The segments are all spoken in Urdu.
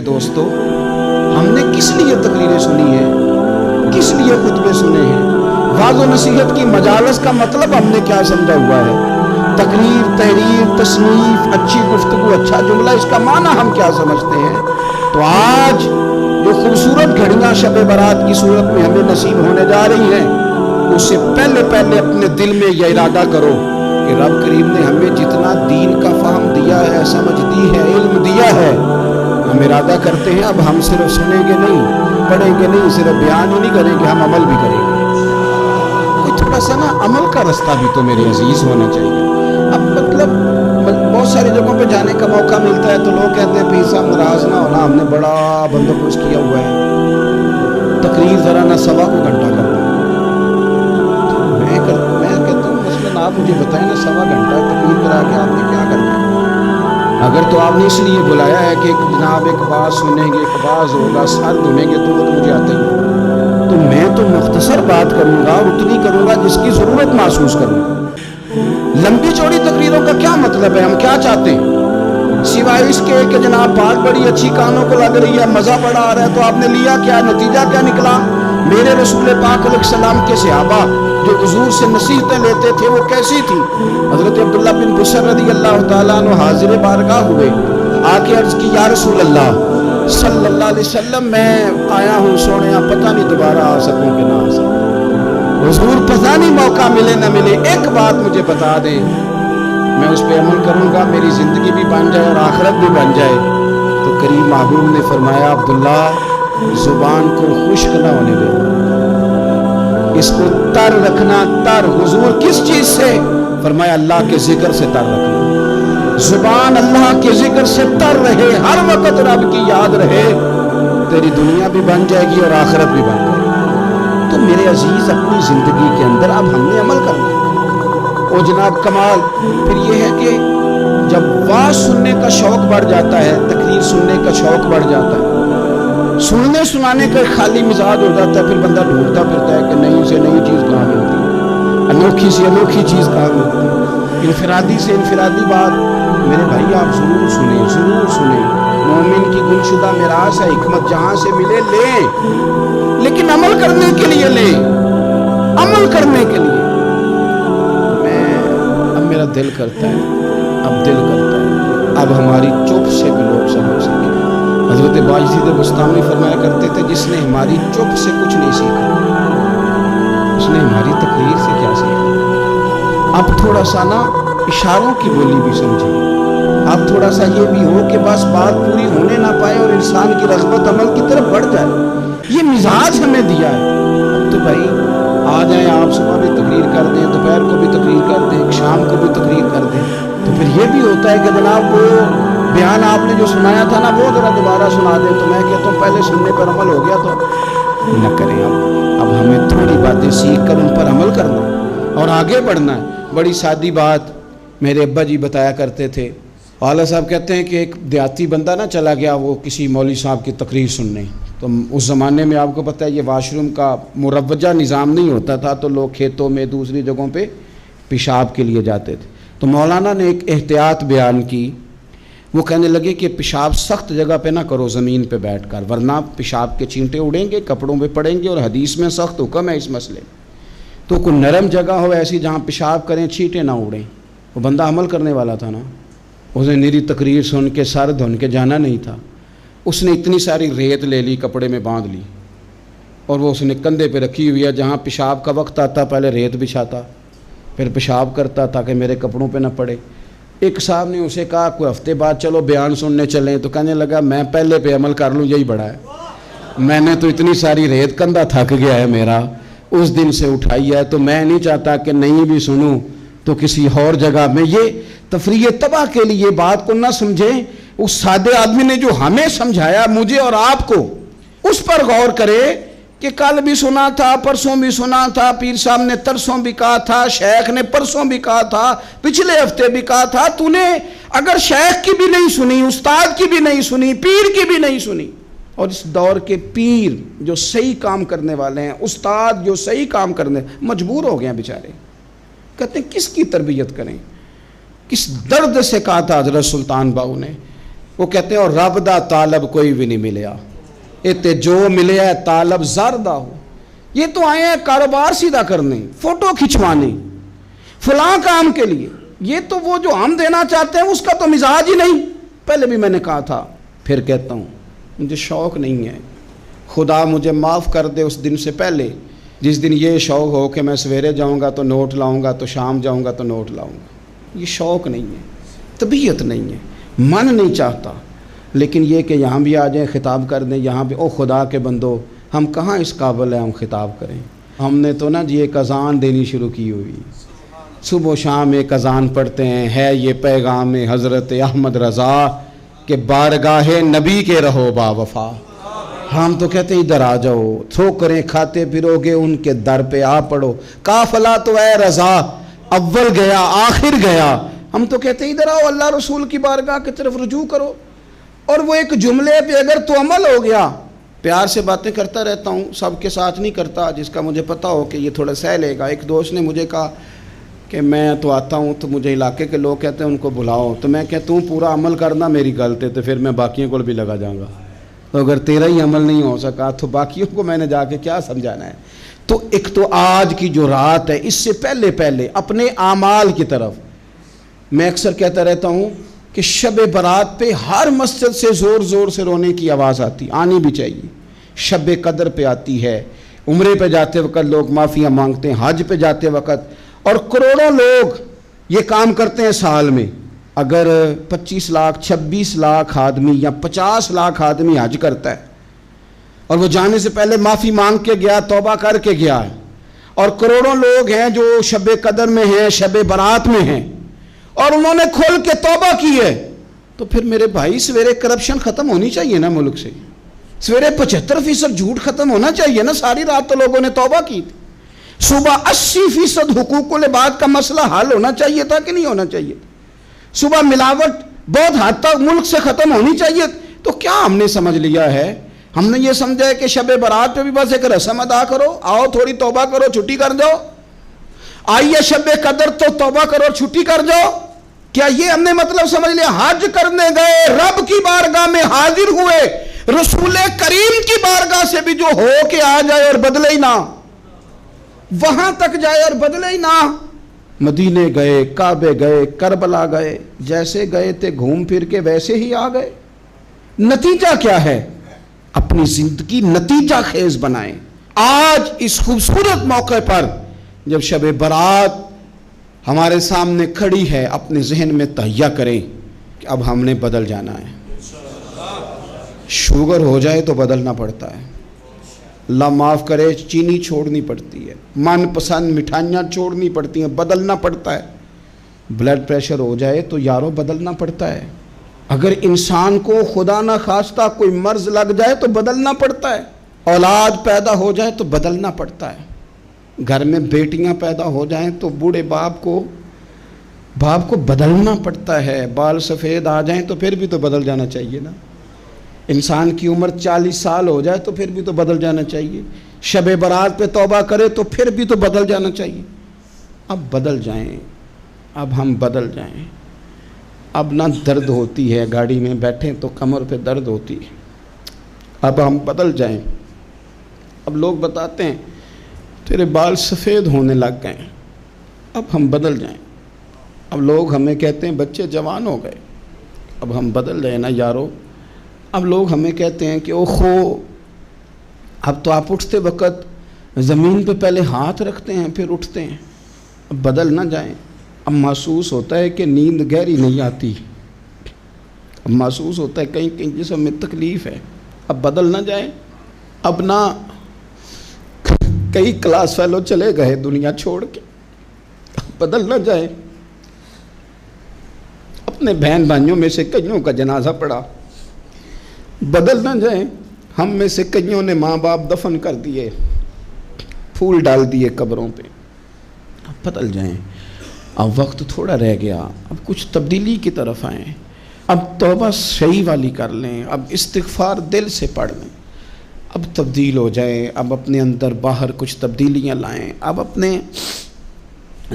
دوستو، ہم نے کس لیے تقریریں سنی ہیں، کس لیے خطبے سنے ہیں؟ واعظ و نصیحت کی مجالس کا مطلب ہم نے کیا سمجھا ہوا ہے؟ تقریر، تحریر، تصنیف، اچھی گفتگو، اچھا جملہ، اس کا معنی ہم کیا سمجھتے ہیں؟ تو آج جو خوبصورت گھڑیاں شب برات کی صورت میں ہمیں نصیب ہونے جا رہی ہیں، اس سے پہلے اپنے دل میں یہ ارادہ کرو کہ رب کریم نے ہمیں جتنا دین کا فہم دیا ہے، سمجھ دی ہے، علم دیا ہے، ہم ارادہ کرتے ہیں اب ہم صرف سنیں گے نہیں، پڑھیں گے نہیں، صرف بیان ہی نہیں کریں گے، ہم عمل بھی کریں گے۔ کوئی تھوڑا سا نا عمل کا رستہ بھی تو میرے عزیز ہونا چاہیے۔ اب مطلب بہت ساری جگہوں پہ جانے کا موقع ملتا ہے تو لوگ کہتے ہیں پیر صاحب ناراض نہ ہونا، ہم نے بڑا بندوبست کیا ہوا ہے، تقریر ذرا نہ سوا کو گھنٹہ کر دیں۔ میں کہتا ہوں مثلاً آپ مجھے بتائیں نا، سوا گھنٹہ تقریر کرا کے آپ نے کیا کرنا ہے؟ اگر تو آپ نے اس لیے بلایا ہے کہ جناب ایک بات سنیں گے، ایک باز ہوگا، سر دھنیں گے، تو وہ تو مجھے آتا ہی ہے، تو میں تو مختصر بات کروں گا اور اتنی کروں گا جس کی ضرورت محسوس کروں گا۔ لمبی چوڑی تقریروں کا کیا مطلب ہے؟ ہم کیا چاہتے ہیں سوائے اس کے کہ جناب بات بڑی اچھی کانوں کو لگ رہی ہے، مزہ بڑا آ رہا ہے، تو آپ نے لیا کیا؟ نتیجہ کیا نکلا؟ میرے رسول پاک علیہ السلام کے صحابہ جو حضور سے نصیحتیں لیتے تھے وہ کیسی تھی؟ حضرت عبداللہ بن بصر رضی اللہ تعالیٰ عنہ حاضر بارگاہ ہوئے، آ کے عرض کی یا رسول اللہ صلی اللہ علیہ وسلم، میں آیا ہوں سونے، پتہ نہیں دوبارہ آ سکوں کہ نہ آ سکوں، حضور پتہ نہیں موقع ملے نہ ملے، ایک بات مجھے بتا دیں، میں اس پہ عمل کروں گا، میری زندگی بھی بن جائے اور آخرت بھی بن جائے۔ تو کریم محبوب نے فرمایا عبداللہ زبان کو خشک نہ ہونے دے، اس کو تر رکھنا۔ تر حضور کس چیز سے؟ فرمایا اللہ کے ذکر سے تر رکھنا، زبان اللہ کے ذکر سے تر رہے، ہر وقت رب کی یاد رہے، تیری دنیا بھی بن جائے گی اور آخرت بھی بن جائے گی۔ تو میرے عزیز اپنی زندگی کے اندر اب ہم نے عمل کرنا ہے۔ او جناب کمال پھر یہ ہے کہ جب واعظ سننے کا شوق بڑھ جاتا ہے، تقریر سننے کا شوق بڑھ جاتا ہے، سننے سنانے کا خالی مزاج ہو جاتا ہے، پھر بندہ ڈھونڈتا پھرتا ہے کہ نئی سے نئی چیز کہاں ملتی ہے، انوکھی سے انوکھی چیز کہاں ملتی ہے، انفرادی سے انفرادی بات۔ میرے بھائی آپ ضرور سنیں، ضرور سنیں، مومن کی گمشدہ میراث ہے، حکمت جہاں سے ملے لیں، لیکن عمل کرنے کے لیے لیں، عمل کرنے کے لیے۔ اب میرا دل کرتا ہے اب ہماری چپ سے بھی لوگ سمجھ سکیں۔ حضرت باجدید بستامی فرمایا کرتے تھے جس نے ہماری چپ سے کچھ نہیں سیکھا، اس نے ہماری تقریر سے کیا سیکھا؟ اب تھوڑا سا نا اشاروں کی بولی بھی سمجھیں، اب تھوڑا سا یہ بھی ہو کہ بس بات پوری ہونے نہ پائے اور انسان کی رغبت عمل کی طرف بڑھ جائے، یہ مزاج ہمیں دیا ہے۔ اب تو بھائی آ جائیں، آپ صبح بھی تقریر کر دیں، دوپہر کو بھی تقریر کر دیں، شام کو بھی تقریر کر دیں، تو پھر یہ بھی ہوتا ہے کہ جناب وہ بیان آپ نے جو سنایا تھا نا وہ ذرا دوبارہ سنا دیں، تو میں کہتا ہوں پہلے سننے پر عمل ہو گیا تو نہ کریں۔ اب ہمیں تھوڑی باتیں سیکھ کر ان پر عمل کرنا اور آگے بڑھنا ہے۔ بڑی سادی بات میرے ابا جی بتایا کرتے تھے، والد صاحب کہتے ہیں کہ ایک دیہاتی بندہ نہ چلا گیا وہ کسی مولوی صاحب کی تقریر سننے، تو اس زمانے میں آپ کو پتہ ہے یہ واش روم کا مروجہ نظام نہیں ہوتا تھا، تو لوگ کھیتوں میں دوسری جگہوں پہ پیشاب کے لیے جاتے تھے، تو مولانا نے ایک احتیاط بیان کی، وہ کہنے لگے کہ پیشاب سخت جگہ پہ نہ کرو زمین پہ بیٹھ کر، ورنہ پیشاب کے چینٹے اڑیں گے، کپڑوں پہ پڑیں گے، اور حدیث میں سخت حکم ہے اس مسئلے، تو کوئی نرم جگہ ہو ایسی جہاں پیشاب کریں چینٹے نہ اڑیں۔ وہ بندہ عمل کرنے والا تھا نا، اس نے میری تقریر سن کے سر دھن کے جانا نہیں تھا، اس نے اتنی ساری ریت لے لی، کپڑے میں باندھ لی، اور وہ اس نے کندھے پہ رکھی ہوئی ہے، جہاں پیشاب کا وقت آتا پہلے ریت بچھاتا، پھر پیشاب کرتا تاکہ میرے کپڑوں پہ نہ پڑے۔ ایک صاحب نے اسے کہا کوئی ہفتے بعد چلو بیان سننے چلیں، تو کہنے لگا میں پہلے پہ عمل کر لوں، یہی بڑا ہے، میں نے تو اتنی ساری ریت، کندھا تھک گیا ہے میرا، اس دن سے اٹھائی ہے، تو میں نہیں چاہتا کہ نہیں بھی سنوں تو کسی اور جگہ میں۔ یہ تفریح تباہ کے لیے بات کو نہ سمجھیں، اس سادے آدمی نے جو ہمیں سمجھایا مجھے اور آپ کو، اس پر غور کرے کہ کل بھی سنا تھا، پرسوں بھی سنا تھا، پیر صاحب نے ترسوں بھی کہا تھا، شیخ نے پرسوں بھی کہا تھا، پچھلے ہفتے بھی کہا تھا، تو نے اگر شیخ کی بھی نہیں سنی، استاد کی بھی نہیں سنی، پیر کی بھی نہیں سنی، اور اس دور کے پیر جو صحیح کام کرنے والے ہیں، استاد جو صحیح کام کرنے مجبور ہو گئے ہیں بیچارے، کہتے ہیں کس کی تربیت کریں؟ کس درد سے کہا تھا حضرت سلطان باؤ نے وہ کہتے ہیں اور رب دا طالب کوئی بھی نہیں ملیا، تے جو ملیا ہے طالب زردہ ہو۔ یہ تو آئے ہیں کاروبار سیدھا کرنے، فوٹو کھچوانے، فلاں کام کے لیے۔ یہ تو وہ جو ہم دینا چاہتے ہیں اس کا تو مزاج ہی نہیں۔ پہلے بھی میں نے کہا تھا، پھر کہتا ہوں، مجھے شوق نہیں ہے۔ خدا مجھے معاف کر دے اس دن سے پہلے جس دن یہ شوق ہو کہ میں سویرے جاؤں گا تو نوٹ لاؤں گا، تو شام جاؤں گا تو نوٹ لاؤں گا۔ یہ شوق نہیں ہے، طبیعت نہیں ہے، من نہیں چاہتا۔ لیکن یہ کہ یہاں بھی آ جائیں خطاب کر دیں، یہاں بھی او خدا کے بندو، ہم کہاں اس قابل ہیں ہم خطاب کریں؟ ہم نے تو نا جی ایک اذان دینی شروع کی ہوئی، صبح و شام ایک اذان پڑھتے ہیں، ہے یہ پیغام حضرت احمد رضا کہ بارگاہ نبی کے رہو با وفا۔ ہم تو کہتے ہیں ادھر آ جاؤ، ٹھوکریں کھاتے پھرو گے ان کے در پہ آ پڑو، قافلہ تو اے رضا اول گیا آخر گیا۔ ہم تو کہتے ہیں ادھر آؤ، اللہ رسول کی بارگاہ کی طرف رجوع کرو۔ اور وہ ایک جملے پہ اگر تو عمل ہو گیا، پیار سے باتیں کرتا رہتا ہوں، سب کے ساتھ نہیں کرتا، جس کا مجھے پتا ہو کہ یہ تھوڑا سہ لے گا۔ ایک دوست نے مجھے کہا کہ میں تو آتا ہوں تو مجھے علاقے کے لوگ کہتے ہیں ان کو بلاؤ، تو میں کہتا ہوں پورا عمل کرنا میری غلط ہے، تو پھر میں باقیوں کو بھی لگا جاؤں گا۔ تو اگر تیرا ہی عمل نہیں ہو سکا تو باقیوں کو میں نے جا کے کیا سمجھانا ہے؟ تو ایک تو آج کی جو رات ہے، اس سے پہلے اپنے اعمال کی طرف میں اکثر کہتا رہتا ہوں کہ شب برات پہ ہر مسجد سے زور زور سے رونے کی آواز آنی بھی چاہیے۔ شب قدر پہ آتی ہے، عمرے پہ جاتے وقت لوگ معافیاں مانگتے ہیں، حج پہ جاتے وقت، اور کروڑوں لوگ یہ کام کرتے ہیں سال میں۔ اگر 25 لاکھ 26 لاکھ آدمی یا 50 لاکھ آدمی حج کرتا ہے اور وہ جانے سے پہلے معافی مانگ کے گیا، توبہ کر کے گیا ہے، اور کروڑوں لوگ ہیں جو شب قدر میں ہیں، شب برات میں ہیں، اور انہوں نے کھول کے توبہ کی ہے، تو پھر میرے بھائی سویرے کرپشن ختم ہونی چاہیے نا ملک سے، سویرے 75% جھوٹ ختم ہونا چاہیے نا۔ ساری رات تو لوگوں نے توبہ کی تھی، صبح 80% حقوق العباد کا مسئلہ حل ہونا چاہیے تھا کہ نہیں ہونا چاہیے؟ صبح ملاوٹ بہت حد تک ملک سے ختم ہونی چاہیے۔ تو کیا ہم نے سمجھ لیا ہے؟ ہم نے یہ سمجھا ہے کہ شب برات پہ بھی بس ایک رسم ادا کرو، آؤ تھوڑی توبہ کرو چھٹی کر جاؤ، آئیے شب قدر تو توبہ کرو چھٹی کر جاؤ۔ کیا یہ ہم نے مطلب سمجھ لیا؟ حج کرنے گئے، رب کی بارگاہ میں حاضر ہوئے، رسول کریم کی بارگاہ سے بھی جو ہو کے آ جائے اور بدلے ہی نہ، وہاں تک جائے اور بدلے ہی نہ۔ مدینے گئے، کعبے گئے، کربلا گئے، جیسے گئے تھے گھوم پھر کے ویسے ہی آ گئے۔ نتیجہ کیا ہے؟ اپنی زندگی نتیجہ خیز بنائیں۔ آج اس خوبصورت موقع پر جب شب برات ہمارے سامنے کھڑی ہے، اپنے ذہن میں تہیہ کریں کہ اب ہم نے بدل جانا ہے۔ شوگر ہو جائے تو بدلنا پڑتا ہے، اللہ معاف کرے، چینی چھوڑنی پڑتی ہے، من پسند مٹھائیاں چھوڑنی پڑتی ہیں، بدلنا پڑتا ہے۔ بلڈ پریشر ہو جائے تو یارو بدلنا پڑتا ہے۔ اگر انسان کو خدا نہ خواستہ کوئی مرض لگ جائے تو بدلنا پڑتا ہے۔ اولاد پیدا ہو جائے تو بدلنا پڑتا ہے۔ گھر میں بیٹیاں پیدا ہو جائیں تو بوڑھے باپ کو بدلنا پڑتا ہے۔ بال سفید آ جائیں تو پھر بھی تو بدل جانا چاہیے نا۔ انسان کی عمر 40 سال ہو جائے تو پھر بھی تو بدل جانا چاہیے۔ شب برات پہ توبہ کرے تو پھر بھی تو بدل جانا چاہیے۔ اب بدل جائیں، اب ہم بدل جائیں۔ اب نہ درد ہوتی ہے، گاڑی میں بیٹھیں تو کمر پہ درد ہوتی ہے، اب ہم بدل جائیں۔ اب لوگ بتاتے ہیں تیرے بال سفید ہونے لگ گئے، اب ہم بدل جائیں۔ اب لوگ ہمیں کہتے ہیں بچے جوان ہو گئے، اب ہم بدل جائیں نا یارو۔ اب لوگ ہمیں کہتے ہیں کہ اوہو، اب تو آپ اٹھتے وقت زمین پہ پہلے ہاتھ رکھتے ہیں پھر اٹھتے ہیں، اب بدل نہ جائیں۔ اب محسوس ہوتا ہے کہ نیند گہری نہیں آتی، اب محسوس ہوتا ہے کہیں کہیں جسم میں تکلیف ہے، اب بدل نہ جائیں۔ اب نہ کئی کلاس فیلو چلے گئے دنیا چھوڑ کے، اب بدل نہ جائیں۔ اپنے بہن بھائیوں میں سے کئیوں کا جنازہ پڑا، بدل نہ جائیں۔ ہم میں سے کئیوں نے ماں باپ دفن کر دیے، پھول ڈال دیے قبروں پہ، اب بدل جائیں۔ اب وقت تھوڑا رہ گیا، اب کچھ تبدیلی کی طرف آئیں، اب توبہ صحیح والی کر لیں، اب استغفار دل سے پڑھ لیں، اب تبدیل ہو جائیں، اب اپنے اندر باہر کچھ تبدیلیاں لائیں، اب اپنے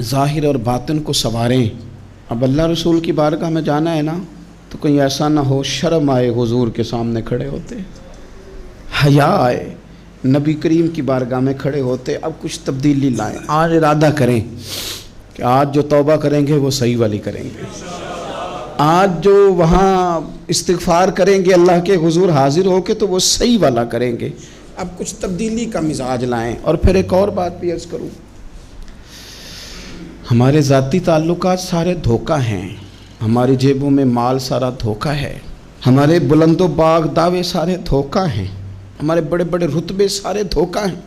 ظاہر اور باطن کو سنواریں۔ اب اللہ رسول کی بارگاہ میں جانا ہے نا، تو کہیں ایسا نہ ہو شرم آئے حضور کے سامنے کھڑے ہوتے، حیا آئے نبی کریم کی بارگاہ میں کھڑے ہوتے، اب کچھ تبدیلی لائیں، آج ارادہ کریں کہ آج جو توبہ کریں گے وہ صحیح والی کریں گے، آج جو وہاں استغفار کریں گے اللہ کے حضور حاضر ہو کے تو وہ صحیح والا کریں گے، اب کچھ تبدیلی کا مزاج لائیں۔ اور پھر ایک اور بات بھی عرض کروں، ہمارے ذاتی تعلقات سارے دھوکہ ہیں، ہماری جیبوں میں مال سارا دھوکہ ہے، ہمارے بلند و باغ دعوے سارے دھوکہ ہیں، ہمارے بڑے بڑے رتبے سارے دھوکہ ہیں۔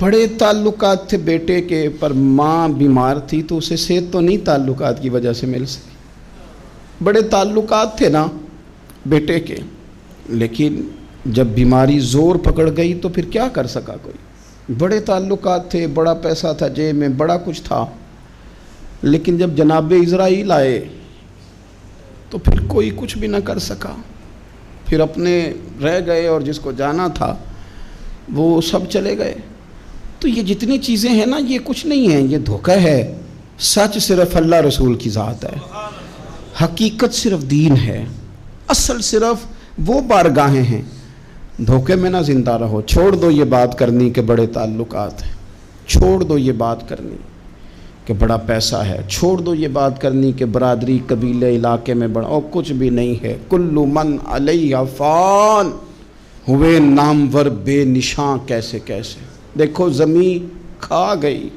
بڑے تعلقات تھے بیٹے کے، پر ماں بیمار تھی تو اسے صحت تو نہیں تعلقات کی وجہ سے مل سکی، بڑے تعلقات تھے نا بیٹے کے، لیکن جب بیماری زور پکڑ گئی تو پھر کیا کر سکا کوئی؟ بڑے تعلقات تھے، بڑا پیسہ تھا جیب میں، بڑا کچھ تھا، لیکن جب جناب اسرائیل آئے تو پھر کوئی کچھ بھی نہ کر سکا، پھر اپنے رہ گئے اور جس کو جانا تھا وہ سب چلے گئے۔ تو یہ جتنی چیزیں ہیں نا یہ کچھ نہیں ہیں، یہ دھوکہ ہے۔ سچ صرف اللہ رسول کی ذات ہے، حقیقت صرف دین ہے، اصل صرف وہ بارگاہیں ہیں۔ دھوکے میں نہ زندہ رہو، چھوڑ دو یہ بات کرنی کہ بڑے تعلقات ہیں، چھوڑ دو یہ بات کرنی کہ بڑا پیسہ ہے، چھوڑ دو یہ بات کرنی کہ برادری قبیلے علاقے میں بڑا، اور کچھ بھی نہیں ہے۔ کل من علیہ فان، ہوئے نامور بے نشاں کیسے کیسے، دیکھو زمین کھا گئی،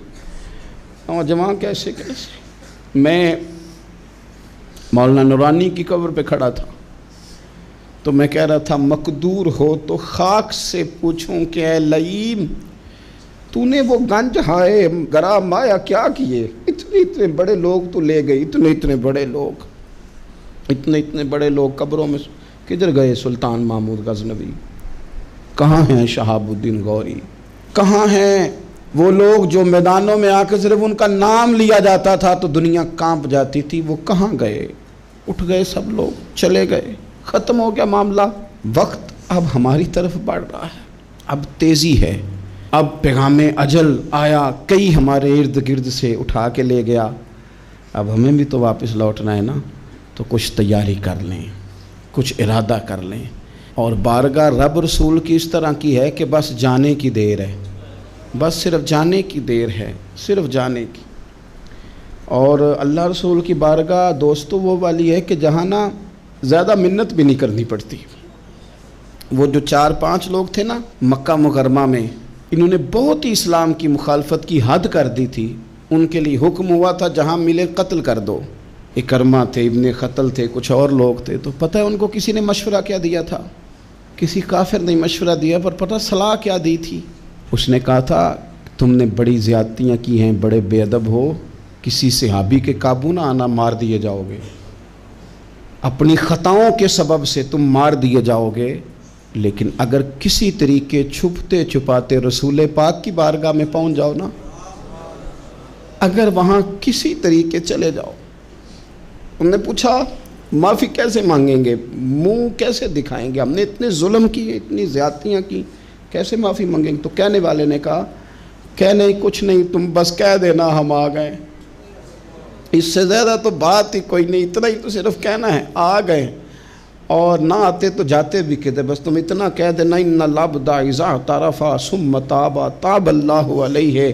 نوجوان کیسے کیسے۔ میں مولانا نورانی کی قبر پہ کھڑا تھا تو میں کہہ رہا تھا مقدور ہو تو خاک سے پوچھوں کہ اے لئیم تو نے وہ گنج ہائے گرا مایا کیا کیے، اتنے بڑے لوگ تو لے گئی، اتنے بڑے لوگ، اتنے بڑے لوگ قبروں میں کدھر گئے؟ سلطان محمود غزنوی کہاں ہیں؟ شہاب الدین غوری کہاں ہیں؟ وہ لوگ جو میدانوں میں آ کے صرف ان کا نام لیا جاتا تھا تو دنیا کانپ جاتی تھی، وہ کہاں گئے؟ اٹھ گئے سب لوگ، چلے گئے، ختم ہو گیا معاملہ۔ وقت اب ہماری طرف بڑھ رہا ہے، اب تیزی ہے، اب پیغام اجل آیا، کئی ہمارے ارد گرد سے اٹھا کے لے گیا، اب ہمیں بھی تو واپس لوٹنا ہے نا، تو کچھ تیاری کر لیں، کچھ ارادہ کر لیں۔ اور بارگاہ رب رسول کی اس طرح کی ہے کہ بس جانے کی دیر ہے، بس صرف جانے کی دیر ہے، صرف جانے کی۔ اور اللہ رسول کی بارگاہ دوستو وہ والی ہے کہ جہاں نا زیادہ منت بھی نہیں کرنی پڑتی۔ وہ جو 4-5 لوگ تھے نا مکہ مکرمہ میں، انہوں نے بہت ہی اسلام کی مخالفت کی حد کر دی تھی، ان کے لیے حکم ہوا تھا جہاں ملے قتل کر دو۔ اکرمہ تھے، ابن قتل تھے، کچھ اور لوگ تھے، تو پتہ ہے ان کو کسی نے مشورہ کیا دیا تھا؟ کسی کافر نے مشورہ دیا، پر پتہ صلاح کیا دی تھی؟ اس نے کہا تھا تم نے بڑی زیادتیاں کی ہیں، بڑے بے ادب ہو، کسی صحابی کے قابو نہ آنا، مار دیے جاؤ گے، اپنی خطاؤں کے سبب سے تم مار دیے جاؤ گے، لیکن اگر کسی طریقے چھپتے چھپاتے رسول پاک کی بارگاہ میں پہنچ جاؤ نا، اگر وہاں کسی طریقے چلے جاؤ۔ انہوں نے پوچھا معافی کیسے مانگیں گے، منہ کیسے دکھائیں گے، ہم نے اتنے ظلم کیے، اتنی زیادتیاں کی، کیسے معافی مانگیں گے؟ تو کہنے والے نے کہا کہ نہیں کچھ نہیں، تم بس کہہ دینا ہم آ گئے، اس سے زیادہ تو بات ہی کوئی نہیں، اتنا ہی تو صرف کہنا ہے آ گئے، اور نہ آتے تو جاتے بھی کہتے، بس تم اتنا کہہ دینا ان العبد اذا اعترف ثم تاب تاب اللہ علیہ۔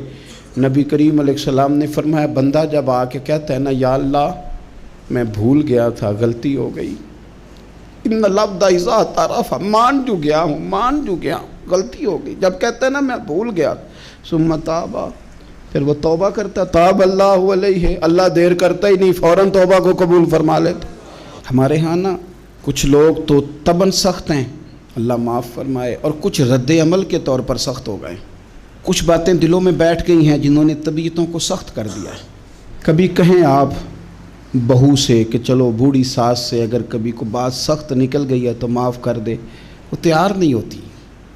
نبی کریم علیہ السلام نے فرمایا بندہ جب آ کے کہتا ہے نا یا اللہ میں بھول گیا تھا، غلطی ہو گئی، ان العبد اذا اعترف، مان جو گیا ہوں، غلطی ہو گئی، جب کہتا ہے نا میں بھول گیا، ثم تاب، پھر وہ توبہ کرتا، تاب اللہ علیہ، اللہ دیر کرتا ہی نہیں، فوراً توبہ کو قبول فرما لیتا۔ ہمارے ہاں نا کچھ لوگ تو طبعاً سخت ہیں، اللہ معاف فرمائے، اور کچھ رد عمل کے طور پر سخت ہو گئے، کچھ باتیں دلوں میں بیٹھ گئی ہیں جنہوں نے طبیعتوں کو سخت کر دیا ہے۔ کبھی کہیں آپ بہو سے کہ چلو بوڑھی ساس سے اگر کبھی کو بات سخت نکل گئی ہے تو معاف کر دے، وہ تیار نہیں ہوتی،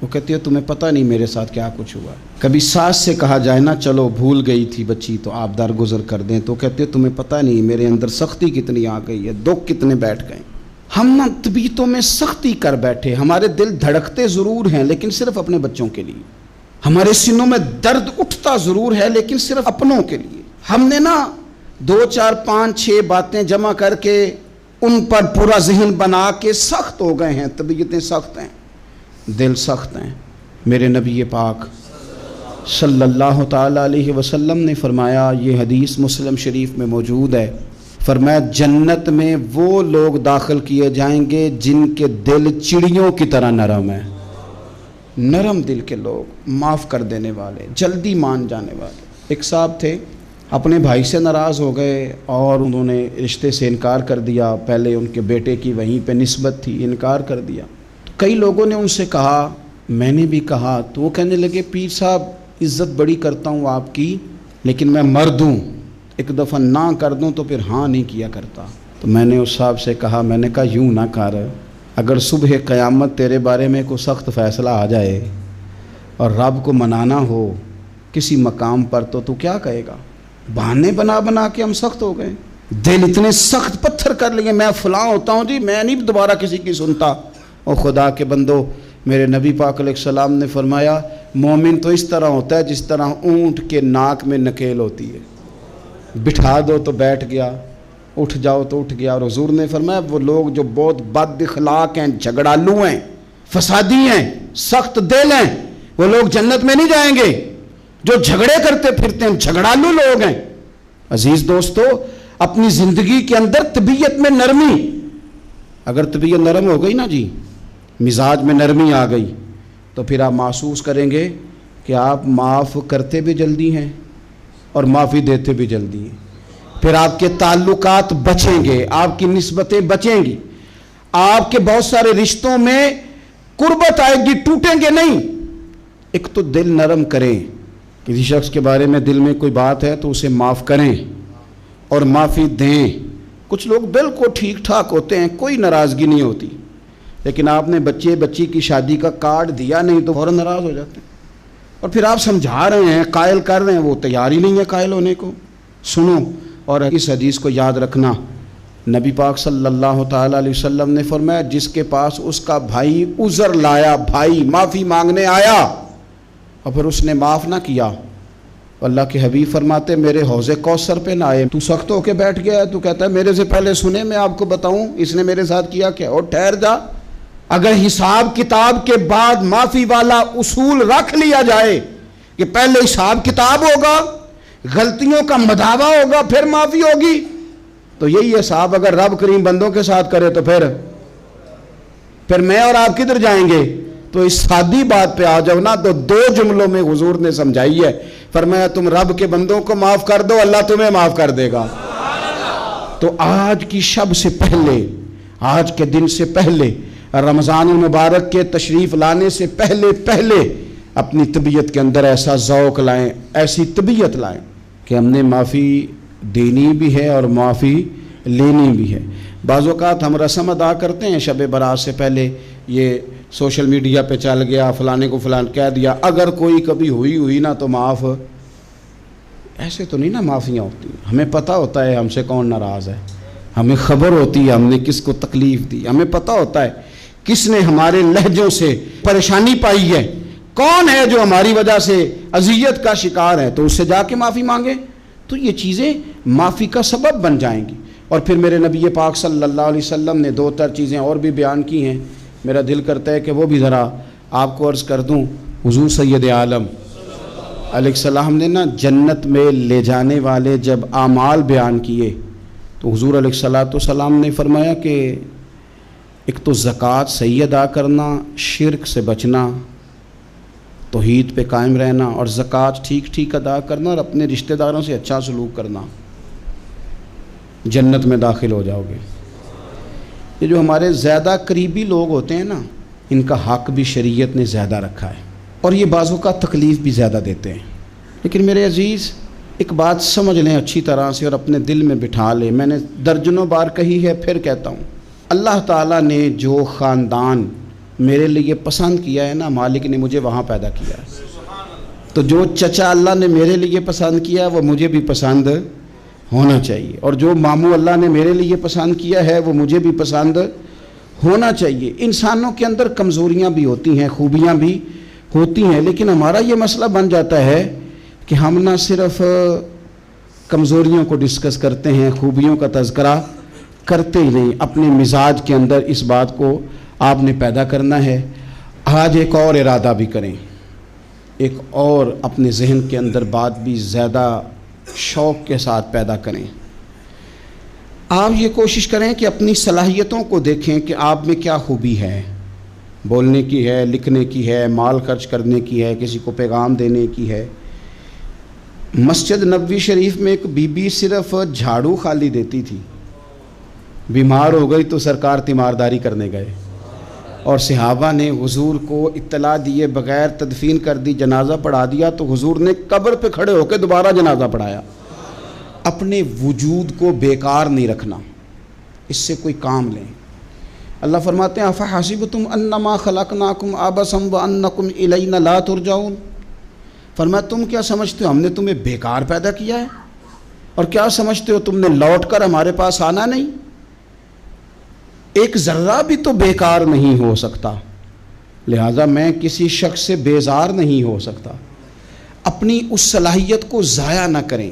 وہ کہتی ہے تمہیں پتہ نہیں میرے ساتھ کیا کچھ ہوا۔ کبھی ساس سے کہا جائے نا چلو بھول گئی تھی بچی تو آپ درگزر کر دیں، تو کہتے ہیں تمہیں پتہ نہیں میرے اندر سختی کتنی آ گئی ہے، دکھ کتنے بیٹھ گئے۔ ہم نا طبیعتوں میں سختی کر بیٹھے، ہمارے دل دھڑکتے ضرور ہیں لیکن صرف اپنے بچوں کے لیے، ہمارے سینوں میں درد اٹھتا ضرور ہے لیکن صرف اپنوں کے لیے۔ ہم نے نا 2 4 5 6 باتیں جمع کر کے ان پر پورا ذہن بنا کے سخت ہو گئے ہیں، طبیعتیں سخت ہیں، دل سخت ہیں۔ میرے نبی پاک صلی اللہ تعالیٰ علیہ وسلم نے فرمایا، یہ حدیث مسلم شریف میں موجود ہے، فرمایا جنت میں وہ لوگ داخل کیے جائیں گے جن کے دل چڑیوں کی طرح نرم ہیں۔ نرم دل کے لوگ، معاف کر دینے والے، جلدی مان جانے والے۔ ایک صاحب تھے، اپنے بھائی سے ناراض ہو گئے اور انہوں نے رشتے سے انکار کر دیا۔ پہلے ان کے بیٹے کی وہیں پہ نسبت تھی، انکار کر دیا۔ تو کئی لوگوں نے ان سے کہا، میں نے بھی کہا، تو وہ کہنے لگے پیر صاحب عزت بڑی کرتا ہوں آپ کی، لیکن میں مرد ہوں، ایک دفعہ نہ کر دوں تو پھر ہاں نہیں کیا کرتا۔ تو میں نے اس صاحب سے کہا، میں نے کہا یوں نہ کر، اگر صبح قیامت تیرے بارے میں کوئی سخت فیصلہ آ جائے اور رب کو منانا ہو کسی مقام پر تو کیا کہے گا؟ بہانے بنا بنا کے ہم سخت ہو گئے، دل اتنے سخت پتھر کر لیے، میں فلاں ہوتا ہوں جی، میں نہیں دوبارہ کسی کی سنتا۔ اور خدا کے بندو، میرے نبی پاک علیہ السلام نے فرمایا مومن تو اس طرح ہوتا ہے جس طرح اونٹ کے ناک میں نکیل ہوتی ہے، بٹھا دو تو بیٹھ گیا، اٹھ جاؤ تو اٹھ گیا۔ اور حضور نے فرمایا وہ لوگ جو بہت بد اخلاق ہیں، جھگڑالو ہیں، فسادی ہیں، سخت دل ہیں، وہ لوگ جنت میں نہیں جائیں گے۔ جو جھگڑے کرتے پھرتے ہیں، جھگڑالو لوگ ہیں۔ عزیز دوستو، اپنی زندگی کے اندر طبیعت میں نرمی، اگر طبیعت نرم ہو گئی نا جی، مزاج میں نرمی آ گئی، تو پھر آپ محسوس کریں گے کہ آپ معاف کرتے بھی جلدی ہیں اور معافی دیتے بھی جلدی ہیں۔ پھر آپ کے تعلقات بچیں گے، آپ کی نسبتیں بچیں گی، آپ کے بہت سارے رشتوں میں قربت آئے گی، ٹوٹیں گے نہیں۔ ایک تو دل نرم کریں، کسی شخص کے بارے میں دل میں کوئی بات ہے تو اسے معاف کریں اور معافی دیں۔ کچھ لوگ بالکل ٹھیک ٹھاک ہوتے ہیں، کوئی ناراضگی نہیں ہوتی، لیکن آپ نے بچی کی شادی کا کارڈ دیا نہیں تو فوراً ناراض ہو جاتے ہیں، اور پھر آپ سمجھا رہے ہیں، قائل کر رہے ہیں، وہ تیار ہی نہیں ہے قائل ہونے کو۔ سنو، اور اس حدیث کو یاد رکھنا، نبی پاک صلی اللہ تعالیٰ علیہ وسلم نے فرمایا جس کے پاس اس کا بھائی عذر لایا، بھائی معافی مانگنے آیا اور پھر اس نے معاف نہ کیا، اللہ کے حبیب فرماتے میرے حوض کوثر پہ نہ آئے۔ تو سخت ہو کے بیٹھ گیا ہے، تو کہتا ہے میرے سے پہلے سنے، میں آپ کو بتاؤں اس نے میرے ساتھ کیا کیا، اور ٹھہر جا۔ اگر حساب کتاب کے بعد معافی والا اصول رکھ لیا جائے کہ پہلے حساب کتاب ہوگا، غلطیوں کا مداوع ہوگا، پھر معافی ہوگی، تو یہی حساب اگر رب کریم بندوں کے ساتھ کرے تو پھر میں اور آپ کدھر جائیں گے؟ تو اس سادی بات پہ آ جاؤ نا، تو دو جملوں میں حضور نے سمجھائی ہے، فرمایا تم رب کے بندوں کو معاف کر دو، اللہ تمہیں معاف کر دے گا۔ تو آج کی شب سے پہلے، آج کے دن سے پہلے، رمضان المبارک کے تشریف لانے سے پہلے اپنی طبیعت کے اندر ایسا ذوق لائیں، ایسی طبیعت لائیں کہ ہم نے معافی دینی بھی ہے اور معافی لینی بھی ہے۔ بعض اوقات ہم رسم ادا کرتے ہیں شب برات سے پہلے، یہ سوشل میڈیا پہ چل گیا، فلانے کو فلان کہہ دیا، اگر کوئی کبھی ہوئی نا تو معاف، ایسے تو نہیں نا معافیاں ہوتی۔ ہمیں پتہ ہوتا ہے ہم سے کون ناراض ہے، ہمیں خبر ہوتی ہے ہم نے کس کو تکلیف دی، ہمیں پتہ ہوتا ہے کس نے ہمارے لہجوں سے پریشانی پائی ہے، کون ہے جو ہماری وجہ سے اذیت کا شکار ہے، تو اس سے جا کے معافی مانگے، تو یہ چیزیں معافی کا سبب بن جائیں گی۔ اور پھر میرے نبی پاک صلی اللہ علیہ وسلم نے 2-4 چیزیں اور بھی بیان کی ہیں، میرا دل کرتا ہے کہ وہ بھی ذرا آپ کو عرض کر دوں۔ حضور سید عالم علیہ السلام نے نا جنت میں لے جانے والے جب اعمال بیان کیے تو حضور علیہ السلام نے فرمایا کہ ایک تو زکوٰۃ صحیح ادا کرنا، شرک سے بچنا، توحید پہ قائم رہنا، اور زکوٰۃ ٹھیک ادا کرنا، اور اپنے رشتہ داروں سے اچھا سلوک کرنا، جنت میں داخل ہو جاؤ گے۔ یہ جو ہمارے زیادہ قریبی لوگ ہوتے ہیں نا، ان کا حق بھی شریعت نے زیادہ رکھا ہے، اور یہ بعضوں کا تکلیف بھی زیادہ دیتے ہیں۔ لیکن میرے عزیز ایک بات سمجھ لیں اچھی طرح سے اور اپنے دل میں بٹھا لیں، میں نے درجنوں بار کہی ہے، پھر کہتا ہوں، اللہ تعالیٰ نے جو خاندان میرے لیے پسند کیا ہے نا، مالک نے مجھے وہاں پیدا کیا ہے، تو جو چچا اللہ نے میرے لیے پسند کیا ہے وہ مجھے بھی پسند ہونا چاہیے، اور جو ماموں اللہ نے میرے لیے پسند کیا ہے وہ مجھے بھی پسند ہونا چاہیے۔ انسانوں کے اندر کمزوریاں بھی ہوتی ہیں، خوبیاں بھی ہوتی ہیں، لیکن ہمارا یہ مسئلہ بن جاتا ہے کہ ہم نہ صرف کمزوریوں کو ڈسکس کرتے ہیں، خوبیوں کا تذکرہ کرتے ہی نہیں. اپنے مزاج کے اندر اس بات کو آپ نے پیدا کرنا ہے. آج ایک اور ارادہ بھی کریں, ایک اور اپنے ذہن کے اندر بات بھی زیادہ شوق کے ساتھ پیدا کریں. آپ یہ کوشش کریں کہ اپنی صلاحیتوں کو دیکھیں کہ آپ میں کیا خوبی ہے. بولنے کی ہے, لکھنے کی ہے, مال خرچ کرنے کی ہے, کسی کو پیغام دینے کی ہے. مسجد نبوی شریف میں ایک بی بی صرف جھاڑو خالی دیتی تھی, بیمار ہو گئی تو سرکار تیمارداری کرنے گئے اور صحابہ نے حضور کو اطلاع دیے بغیر تدفین کر دی, جنازہ پڑھا دیا تو حضور نے قبر پہ کھڑے ہو کے دوبارہ جنازہ پڑھایا. اپنے وجود کو بیکار نہیں رکھنا, اس سے کوئی کام لیں. اللہ فرماتے ہیں افحسبتم انما خلقناکم عبثا وانکم الینا لا ترجعون. فرمایا تم کیا سمجھتے ہو ہم نے تمہیں بیکار پیدا کیا ہے, اور کیا سمجھتے ہو تم نے لوٹ کر ہمارے پاس آنا نہیں. ایک ذرہ بھی تو بیکار نہیں ہو سکتا, لہذا میں کسی شخص سے بیزار نہیں ہو سکتا. اپنی اس صلاحیت کو ضائع نہ کریں.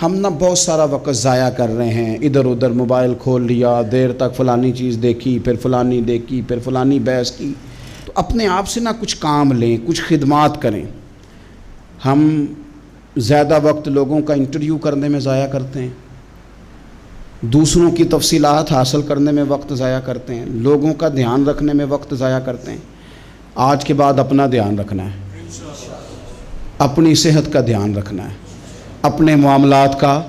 ہم نہ بہت سارا وقت ضائع کر رہے ہیں, ادھر ادھر موبائل کھول لیا, دیر تک فلانی چیز دیکھی, پھر فلانی دیکھی, پھر فلانی بحث کی. تو اپنے آپ سے نہ کچھ کام لیں, کچھ خدمات کریں. ہم زیادہ وقت لوگوں کا انٹرویو کرنے میں ضائع کرتے ہیں, دوسروں کی تفصیلات حاصل کرنے میں وقت ضائع کرتے ہیں, لوگوں کا دھیان رکھنے میں وقت ضائع کرتے ہیں. آج کے بعد اپنا دھیان رکھنا ہے, اپنی صحت کا دھیان رکھنا ہے, اپنے معاملات کا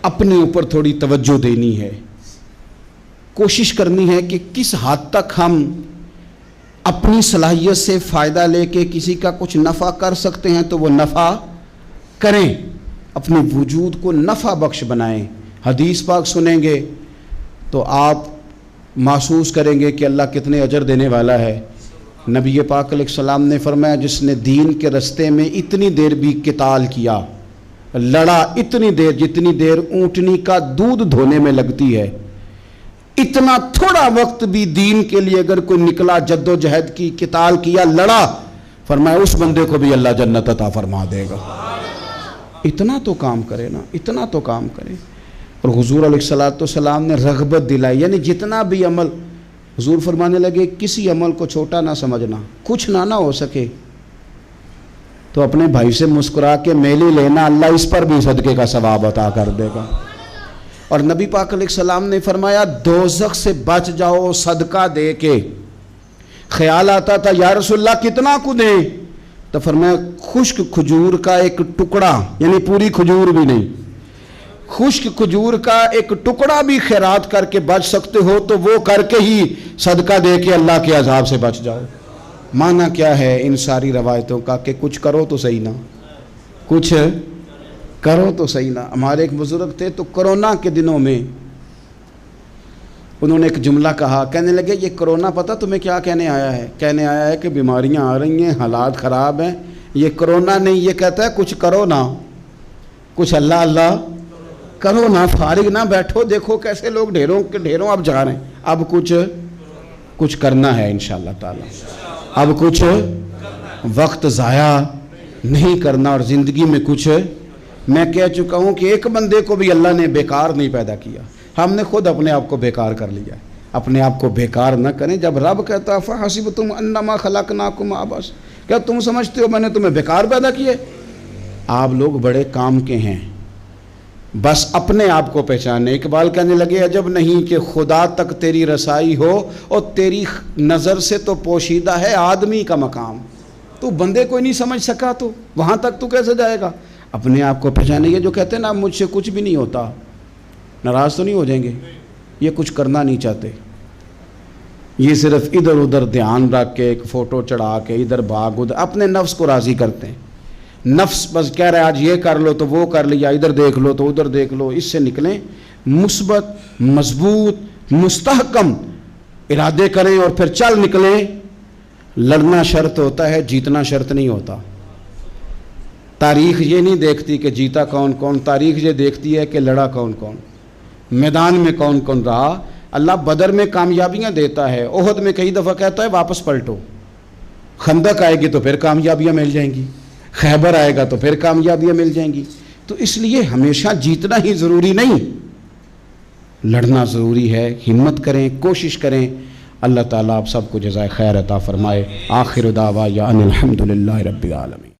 اپنے اوپر تھوڑی توجہ دینی ہے. کوشش کرنی ہے کہ کس حد تک ہم اپنی صلاحیت سے فائدہ لے کے کسی کا کچھ نفع کر سکتے ہیں تو وہ نفع کریں, اپنے وجود کو نفع بخش بنائیں. حدیث پاک سنیں گے تو آپ محسوس کریں گے کہ اللہ کتنے اجر دینے والا ہے. نبی پاک علیہ السلام نے فرمایا جس نے دین کے رستے میں اتنی دیر بھی قتال کیا, لڑا, اتنی دیر جتنی دیر اونٹنی کا دودھ دھونے میں لگتی ہے, اتنا تھوڑا وقت بھی دین کے لیے اگر کوئی نکلا, جد و جہد کی, قتال کیا, لڑا, فرمایا اس بندے کو بھی اللہ جنت عطا فرما دے گا. اتنا تو کام کرے نا, اتنا تو کام کرے. اور حضور علیہ السلام نے رغبت دلائی, یعنی جتنا بھی عمل, حضور فرمانے لگے کسی عمل کو چھوٹا نہ سمجھنا, کچھ نہ ہو سکے تو اپنے بھائی سے مسکرا کے میلی لینا, اللہ اس پر بھی صدقے کا ثواب عطا کر دے گا. اور نبی پاک علیہ السلام نے فرمایا دوزخ سے بچ جاؤ صدقہ دے کے. خیال آتا تھا یا رسول اللہ کتنا کو دیں, تو فرمایا خشک کھجور کا ایک ٹکڑا, یعنی پوری کھجور بھی نہیں, خشک کھجور کا ایک ٹکڑا بھی خیرات کر کے بچ سکتے ہو تو وہ کر کے ہی صدقہ دے کے اللہ کے عذاب سے بچ جاؤ. معنی کیا ہے ان ساری روایتوں کا کہ کچھ کرو تو صحیح نا, کچھ کرو تو صحیح نا. ہمارے ایک بزرگ تھے تو کرونا کے دنوں میں انہوں نے ایک جملہ کہا, کہنے لگے یہ کرونا پتہ تمہیں کیا کہنے آیا ہے؟ کہنے آیا ہے کہ بیماریاں آ رہی ہیں, حالات خراب ہیں. یہ کرونا نہیں, یہ کہتا ہے کچھ کرو نا, کچھ اللہ اللہ کرو نا, فارغ نہ بیٹھو, دیکھو کیسے لوگ ڈھیروں کے ڈھیروں اب جا رہے ہیں. اب کچھ کرنا ہے انشاءاللہ تعالی, اب کچھ وقت ضائع نہیں کرنا. اور زندگی میں کچھ, میں کہہ چکا ہوں کہ ایک بندے کو بھی اللہ نے بیکار نہیں پیدا کیا, ہم نے خود اپنے آپ کو بیکار کر لیا. اپنے آپ کو بیکار نہ کریں. جب رب کہتا فحسبتم انما خلقناکم عبث, کیا تم سمجھتے ہو میں نے تمہیں بیکار پیدا کیے؟ آپ لوگ بڑے کام کے ہیں, بس اپنے آپ کو پہچانے. اقبال کہنے لگے عجب نہیں کہ خدا تک تیری رسائی ہو اور تیری نظر سے تو پوشیدہ ہے آدمی کا مقام. تو بندے کوئی نہیں سمجھ سکا تو وہاں تک تو کیسے جائے گا؟ اپنے آپ کو پہچانے. یہ جو کہتے ہیں نا مجھ سے کچھ بھی نہیں ہوتا, ناراض تو نہیں ہو جائیں گے, یہ کچھ کرنا نہیں چاہتے, یہ صرف ادھر ادھر دھیان رکھ کے ایک فوٹو چڑھا کے ادھر بھاگ ادھر اپنے نفس کو راضی کرتے ہیں. نفس بس کہہ رہا ہے آج یہ کر لو تو وہ کر لیا, ادھر دیکھ لو تو ادھر دیکھ لو. اس سے نکلیں, مثبت, مضبوط, مستحکم ارادے کریں اور پھر چل نکلیں. لڑنا شرط ہوتا ہے, جیتنا شرط نہیں ہوتا. تاریخ یہ نہیں دیکھتی کہ جیتا کون کون, تاریخ یہ دیکھتی ہے کہ لڑا کون کون, میدان میں کون کون رہا. اللہ بدر میں کامیابیاں دیتا ہے, احد میں کئی دفعہ کہتا ہے واپس پلٹو. خندق آئے گی تو پھر کامیابیاں مل جائیں گی, خیبر آئے گا تو پھر کامیابیاں مل جائیں گی. تو اس لیے ہمیشہ جیتنا ہی ضروری نہیں, لڑنا ضروری ہے، ہمت کریں، کوشش کریں۔ اللہ تعالیٰ آپ سب کو جزائے خیر عطا فرمائے۔ آخر دعوانا ان الحمدللہ رب العالمین۔